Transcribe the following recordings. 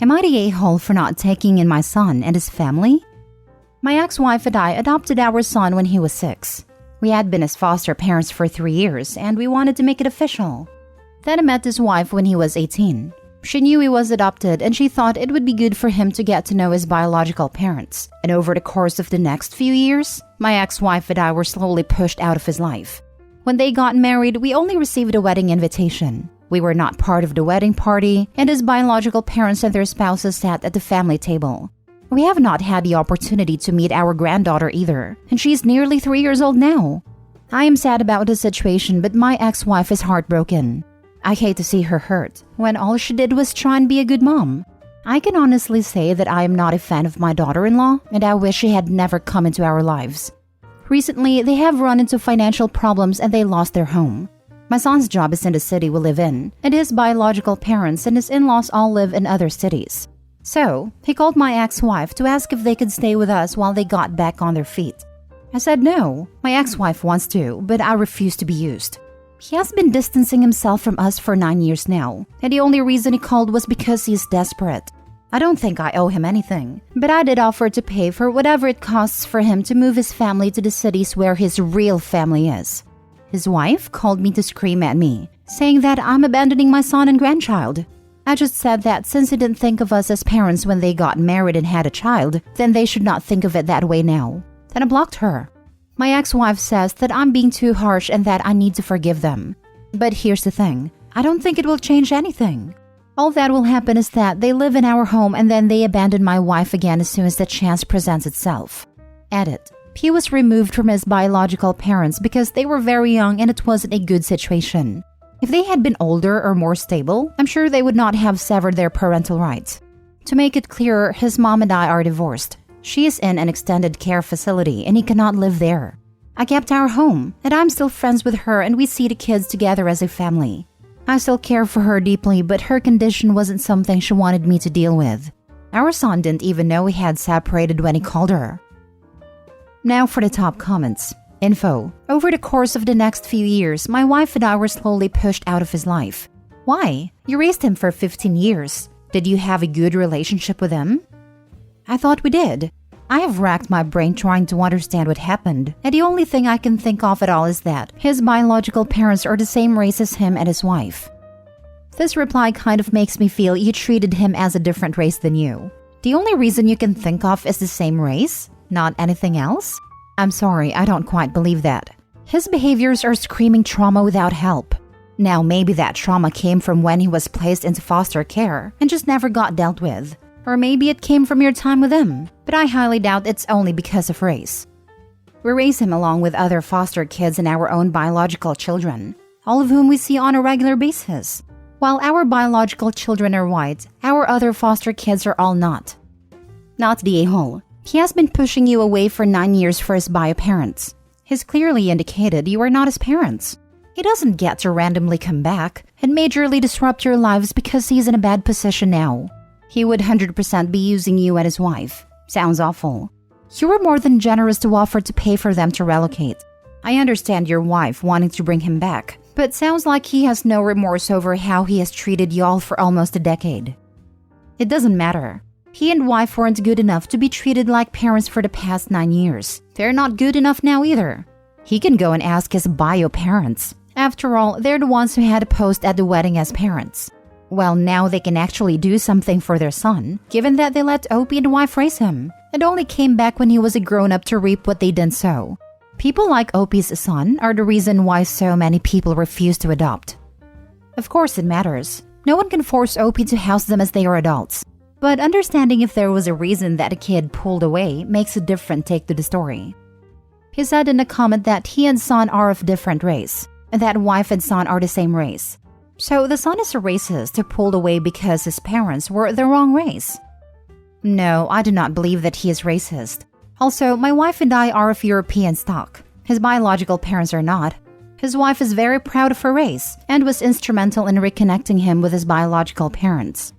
Am I the a-hole for not taking in my son and his family? My ex-wife and I adopted our son when he was 6. We had been his foster parents for 3 years and we wanted to make it official. Then I met his wife when he was 18. She knew he was adopted and she thought it would be good for him to get to know his biological parents. And over the course of the next few years, my ex-wife and I were slowly pushed out of his life. When they got married, we only received a wedding invitation. We were not part of the wedding party, and his biological parents and their spouses sat at the family table. We have not had the opportunity to meet our granddaughter either, and she's nearly 3 years old now. I am sad about the situation, but my ex-wife is heartbroken. I hate to see her hurt, when all she did was try and be a good mom. I can honestly say that I am not a fan of my daughter-in-law, and I wish she had never come into our lives. Recently, they have run into financial problems and they lost their home. My son's job is in the city we live in, and his biological parents and his in-laws all live in other cities. So, he called my ex-wife to ask if they could stay with us while they got back on their feet. I said no, my ex-wife wants to, but I refuse to be used. He has been distancing himself from us for 9 years now, and the only reason he called was because he is desperate. I don't think I owe him anything, but I did offer to pay for whatever it costs for him to move his family to the cities where his real family is. His wife called me to scream at me, saying that I'm abandoning my son and grandchild. I just said that since he didn't think of us as parents when they got married and had a child, then they should not think of it that way now. Then I blocked her. My ex-wife says that I'm being too harsh and that I need to forgive them. But here's the thing, I don't think it will change anything. All that will happen is that they live in our home and then they abandon my wife again as soon as the chance presents itself. Edit. He was removed from his biological parents because they were very young and it wasn't a good situation. If they had been older or more stable, I'm sure they would not have severed their parental rights. To make it clearer, his mom and I are divorced. She is in an extended care facility and he cannot live there. I kept our home, and I'm still friends with her and we see the kids together as a family. I still care for her deeply, but her condition wasn't something she wanted me to deal with. Our son didn't even know we had separated when he called her. Now for the top comments. Info. Over the course of the next few years, my wife and I were slowly pushed out of his life. Why? You raised him for 15 years. Did you have a good relationship with him? I thought we did. I have racked my brain trying to understand what happened, and the only thing I can think of at all is that his biological parents are the same race as him and his wife. This reply kind of makes me feel you treated him as a different race than you. The only reason you can think of is the same race? Not anything else? I'm sorry, I don't quite believe that. His behaviors are screaming trauma without help. Now maybe that trauma came from when he was placed into foster care and just never got dealt with. Or maybe it came from your time with him, but I highly doubt it's only because of race. We raise him along with other foster kids and our own biological children, all of whom we see on a regular basis. While our biological children are white, our other foster kids are all not. Not the a-hole. He has been pushing you away for 9 years for his BioParents. He's clearly indicated you are not his parents. He doesn't get to randomly come back and majorly disrupt your lives because he's in a bad position now. He would 100% be using you and his wife. Sounds awful. You were more than generous to offer to pay for them to relocate. I understand your wife wanting to bring him back, but sounds like he has no remorse over how he has treated y'all for almost a decade. It doesn't matter. He and wife weren't good enough to be treated like parents for the past 9 years. They're not good enough now either. He can go and ask his BioParents. After all, they're the ones who had posed at the wedding as parents. Well, now they can actually do something for their son, given that they let Opie and wife raise him, and only came back when he was a grown-up to reap what they didn't sow. People like Opie's son are the reason why so many people refuse to adopt. Of course it matters. No one can force Opie to house them as they are adults. But understanding if there was a reason that a kid pulled away makes a different take to the story. He said in a comment that he and son are of different race, and that wife and son are the same race. So the son is a racist who pulled away because his parents were the wrong race. No, I do not believe that he is racist. Also, my wife and I are of European stock. His biological parents are not. His wife is very proud of her race and was instrumental in reconnecting him with his biological parents.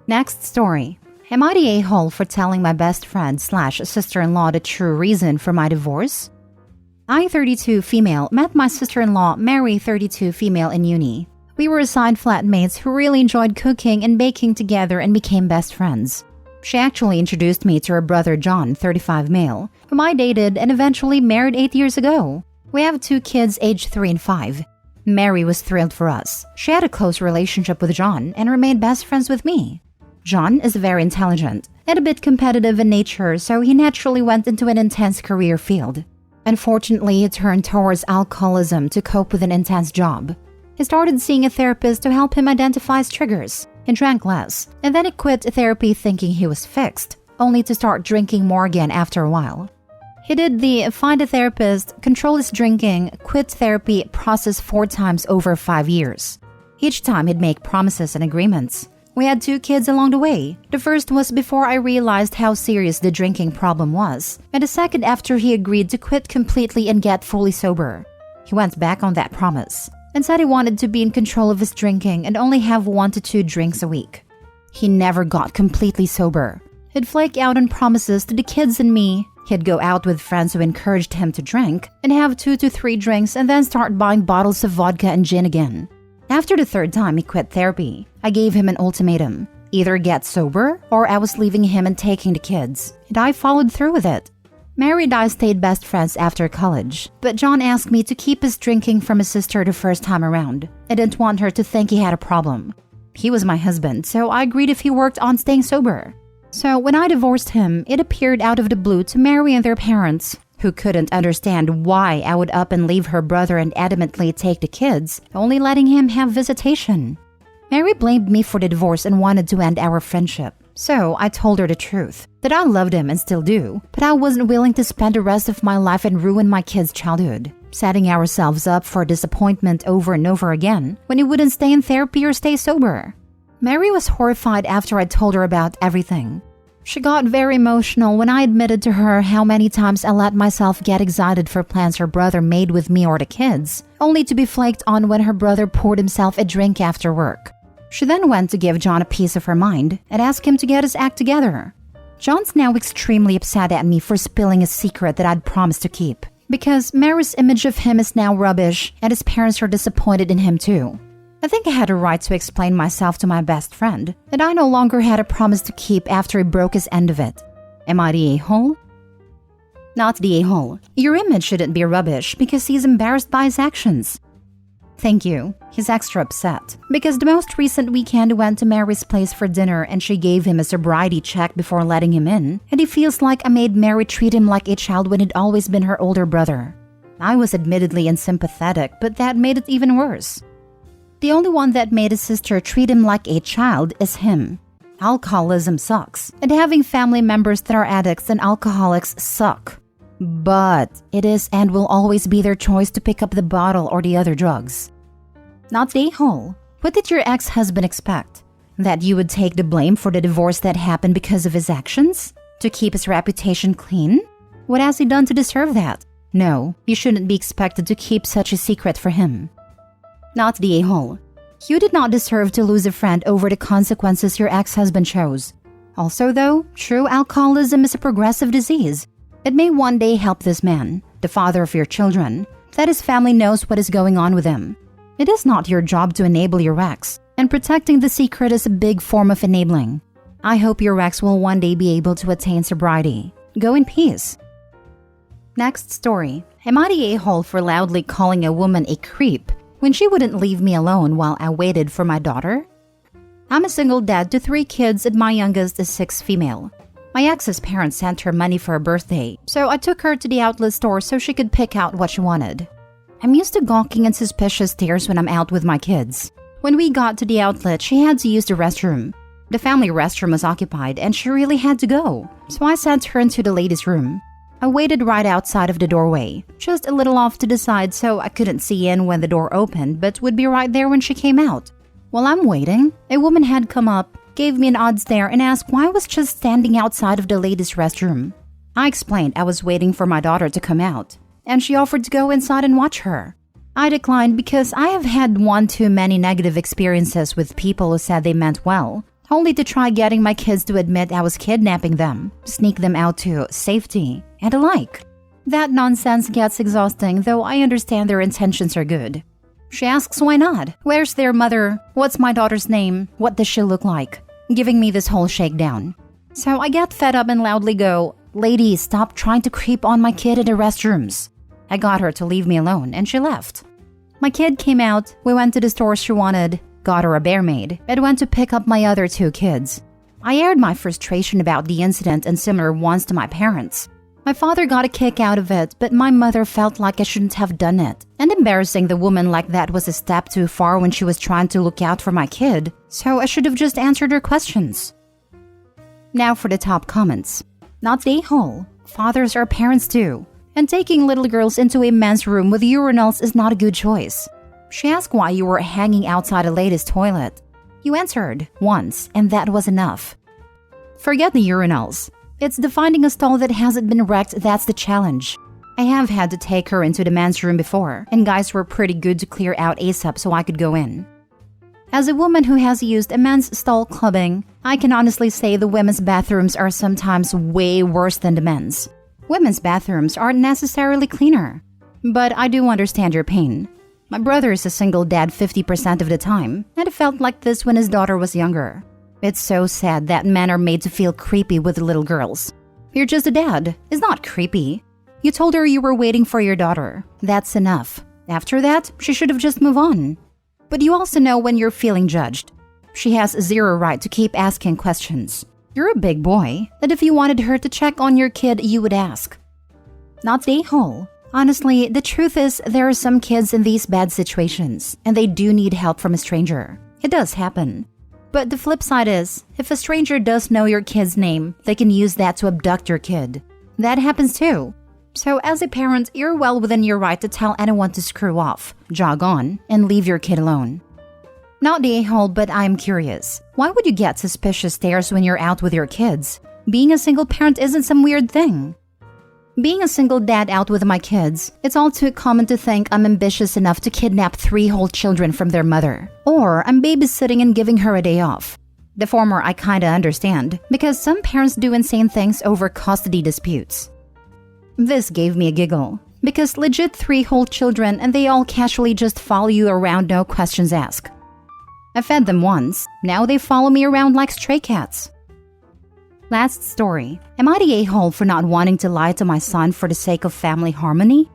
Next story. Am I the a-hole for telling my best friend / sister-in-law the true reason for my divorce? I, 32 female, met my sister-in-law, Mary, 32 female, in uni. We were assigned flatmates who really enjoyed cooking and baking together and became best friends. She actually introduced me to her brother John, 35 male, whom I dated and eventually married 8 years ago. We have 2 kids aged 3 and 5. Mary was thrilled for us. She had a close relationship with John and remained best friends with me. John is very intelligent and a bit competitive in nature, so he naturally went into an intense career field. Unfortunately, he turned towards alcoholism to cope with an intense job. He started seeing a therapist to help him identify his triggers. He drank less, and then he quit therapy thinking he was fixed, only to start drinking more again after a while. He did the find a therapist, control his drinking, quit therapy process 4 times over 5 years. Each time he'd make promises and agreements. We had 2 kids along the way. The first was before I realized how serious the drinking problem was, and the second after he agreed to quit completely and get fully sober. He went back on that promise and said he wanted to be in control of his drinking and only have 1 to 2 drinks a week. He never got completely sober. He'd flake out on promises to the kids and me. He'd go out with friends who encouraged him to drink and have 2 to 3 drinks and then start buying bottles of vodka and gin again. After the 3rd time he quit therapy, I gave him an ultimatum. Either get sober or I was leaving him and taking the kids. And I followed through with it. Mary and I stayed best friends after college, but John asked me to keep his drinking from his sister the first time around. I didn't want her to think he had a problem. He was my husband, so I agreed if he worked on staying sober. So when I divorced him, it appeared out of the blue to Mary and their parents, who couldn't understand why I would up and leave her brother and adamantly take the kids, only letting him have visitation. Mary blamed me for the divorce and wanted to end our friendship. So I told her the truth, that I loved him and still do, but I wasn't willing to spend the rest of my life and ruin my kids' childhood, setting ourselves up for disappointment over and over again when he wouldn't stay in therapy or stay sober. Mary was horrified after I told her about everything. She got very emotional when I admitted to her how many times I let myself get excited for plans her brother made with me or the kids, only to be flaked on when her brother poured himself a drink after work. She then went to give John a piece of her mind and ask him to get his act together. John's now extremely upset at me for spilling a secret that I'd promised to keep, because Mary's image of him is now rubbish and his parents are disappointed in him too. I think I had a right to explain myself to my best friend, that I no longer had a promise to keep after he broke his end of it. Am I the a-hole? Not the a-hole. Your image shouldn't be rubbish because he's embarrassed by his actions. Thank you. He's extra upset because the most recent weekend he went to Mary's place for dinner and she gave him a sobriety check before letting him in, and he feels like I made Mary treat him like a child when he'd always been her older brother. I was admittedly unsympathetic, but that made it even worse. The only one that made his sister treat him like a child is him. Alcoholism sucks, and having family members that are addicts and alcoholics suck. But it is and will always be their choice to pick up the bottle or the other drugs. Not the a-hole. What did your ex-husband expect? That you would take the blame for the divorce that happened because of his actions? To keep his reputation clean? What has he done to deserve that? No, you shouldn't be expected to keep such a secret for him. Not the a-hole. You did not deserve to lose a friend over the consequences your ex-husband chose. Also though, true alcoholism is a progressive disease. It may one day help this man, the father of your children, that his family knows what is going on with him. It is not your job to enable your ex, and protecting the secret is a big form of enabling. I hope your ex will one day be able to attain sobriety. Go in peace. Next story. Am I the a-hole for loudly calling a woman a creep when she wouldn't leave me alone while I waited for my daughter? I'm a single dad to 3 kids and my youngest is 6 female. My ex's parents sent her money for her birthday, so I took her to the outlet store so she could pick out what she wanted. I'm used to gawking and suspicious stares when I'm out with my kids. When we got to the outlet, she had to use the restroom. The family restroom was occupied and she really had to go, so I sent her into the ladies' room. I waited right outside of the doorway, just a little off to the side so I couldn't see in when the door opened but would be right there when she came out. While I'm waiting, a woman had come up, gave me an odd stare and asked why I was just standing outside of the ladies' restroom. I explained I was waiting for my daughter to come out, and she offered to go inside and watch her. I declined because I have had one too many negative experiences with people who said they meant well, only to try getting my kids to admit I was kidnapping them, sneak them out to safety, and the like. That nonsense gets exhausting, though I understand their intentions are good. She asks why not? Where's their mother? What's my daughter's name? What does she look like? Giving me this whole shakedown. So I get fed up and loudly go, "Lady, stop trying to creep on my kid in the restrooms." I got her to leave me alone and she left. My kid came out, we went to the store she wanted, got her a bear maid, and went to pick up my other 2 kids. I aired my frustration about the incident and similar ones to my parents. My father got a kick out of it, but my mother felt like I shouldn't have done it. And embarrassing the woman like that was a step too far when she was trying to look out for my kid, so I should have just answered her questions. Now for the top comments. Not the a-hole. Fathers are parents too. And taking little girls into a men's room with urinals is not a good choice. She asked why you were hanging outside a lady's toilet. You answered once, and that was enough. Forget the urinals. It's the finding a stall that hasn't been wrecked that's the challenge. I have had to take her into the men's room before, and guys were pretty good to clear out ASAP so I could go in. As a woman who has used a men's stall clubbing, I can honestly say the women's bathrooms are sometimes way worse than the men's. Women's bathrooms aren't necessarily cleaner. But I do understand your pain. My brother is a single dad 50% of the time, and it felt like this when his daughter was younger. It's so sad that men are made to feel creepy with little girls. You're just a dad. It's not creepy. You told her you were waiting for your daughter. That's enough. After that, she should have just moved on. But you also know when you're feeling judged. She has zero right to keep asking questions. You're a big boy, that if you wanted her to check on your kid, you would ask. Not the a-hole. Honestly, the truth is there are some kids in these bad situations, and they do need help from a stranger. It does happen. But the flip side is, if a stranger does know your kid's name, they can use that to abduct your kid. That happens too. So as a parent, you're well within your right to tell anyone to screw off, jog on, and leave your kid alone. Not the a-hole, but I'm curious. Why would you get suspicious stares when you're out with your kids? Being a single parent isn't some weird thing. Being a single dad out with my kids, it's all too common to think I'm ambitious enough to kidnap 3 whole children from their mother. Or I'm babysitting and giving her a day off. The former I kinda understand, because some parents do insane things over custody disputes. This gave me a giggle, because legit 3 whole children and they all casually just follow you around, no questions asked. I fed them once, now they follow me around like stray cats. Last story. Am I the a-hole for not wanting to lie to my son for the sake of family harmony?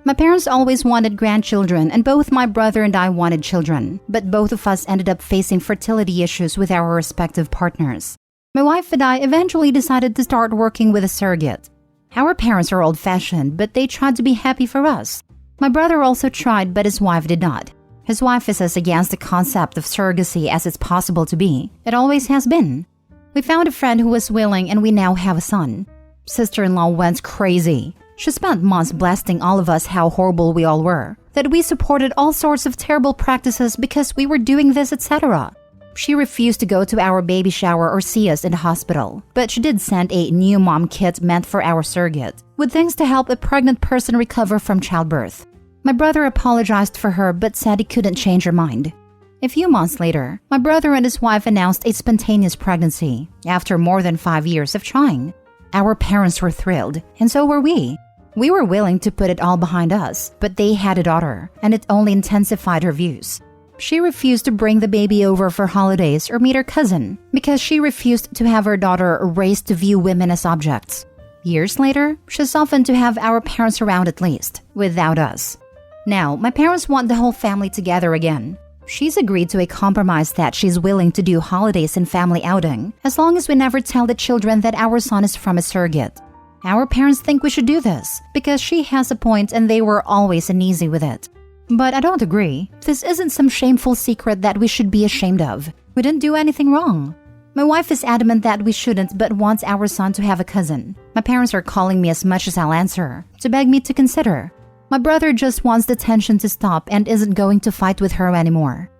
My parents always wanted grandchildren and both my brother and I wanted children, but both of us ended up facing fertility issues with our respective partners. My wife and I eventually decided to start working with a surrogate. Our parents are old-fashioned, but they tried to be happy for us. My brother also tried, but his wife did not. His wife is as against the concept of surrogacy as it's possible to be. It always has been. We found a friend who was willing and we now have a son. Sister-in-law went crazy. She spent months blasting all of us how horrible we all were, that we supported all sorts of terrible practices because we were doing this, etc. She refused to go to our baby shower or see us in the hospital, but she did send a new mom kit meant for our surrogate, with things to help a pregnant person recover from childbirth. My brother apologized for her but said he couldn't change her mind. A few months later, my brother and his wife announced a spontaneous pregnancy after more than 5 years of trying. Our parents were thrilled, and so were we. We were willing to put it all behind us, but they had a daughter, and it only intensified her views. She refused to bring the baby over for holidays or meet her cousin because she refused to have her daughter raised to view women as objects. Years later, she softened to have our parents around at least, without us. Now, my parents want the whole family together again. She's agreed to a compromise that she's willing to do holidays and family outing, as long as we never tell the children that our son is from a surrogate. Our parents think we should do this, because she has a point and they were always uneasy with it. But I don't agree. This isn't some shameful secret that we should be ashamed of. We didn't do anything wrong. My wife is adamant that we shouldn't but wants our son to have a cousin. My parents are calling me as much as I'll answer, to beg me to consider. My brother just wants the tension to stop and isn't going to fight with her anymore.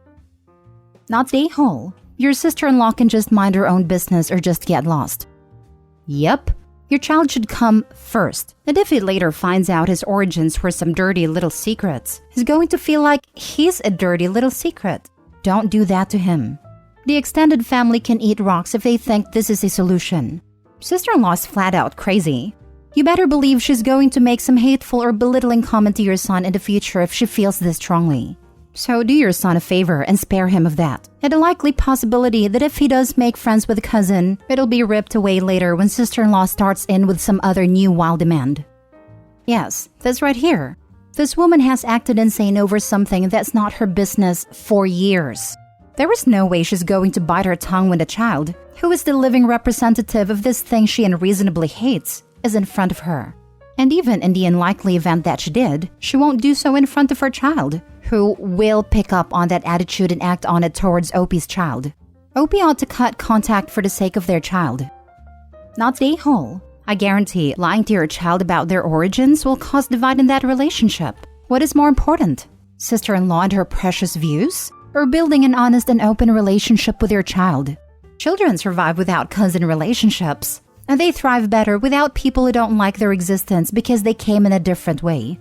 Not the a-hole. Your sister-in-law can just mind her own business or just get lost. Yep. Your child should come first. And if he later finds out his origins were some dirty little secrets, he's going to feel like he's a dirty little secret. Don't do that to him. The extended family can eat rocks if they think this is a solution. Sister-in-law's flat out crazy. You better believe she's going to make some hateful or belittling comment to your son in the future if she feels this strongly. So do your son a favor and spare him of that. And a likely possibility that if he does make friends with a cousin, it'll be ripped away later when sister-in-law starts in with some other new wild demand. Yes, that's right here. This woman has acted insane over something that's not her business for years. There is no way she's going to bite her tongue when the child, who is the living representative of this thing she unreasonably hates, is in front of her. And even in the unlikely event that she did, she won't do so in front of her child, who will pick up on that attitude and act on it towards Opie's child. Opie ought to cut contact for the sake of their child. Not the a-hole. I guarantee lying to your child about their origins will cause divide in that relationship. What is more important? Sister-in-law and her precious views? Or building an honest and open relationship with your child? Children survive without cousin relationships, and they thrive better without people who don't like their existence because they came in a different way.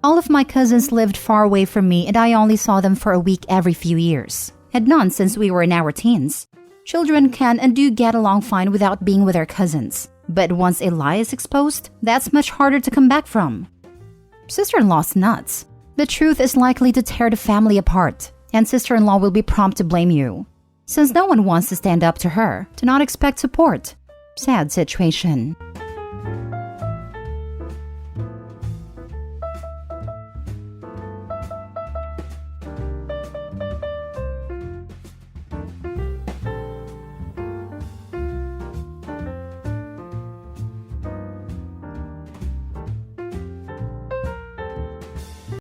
All of my cousins lived far away from me and I only saw them for a week every few years. Had none since we were in our teens. Children can and do get along fine without being with their cousins. But once a lie is exposed, that's much harder to come back from. Sister-in-law's nuts. The truth is likely to tear the family apart, and sister-in-law will be prompt to blame you. Since no one wants to stand up to her, do not expect support. Sad situation.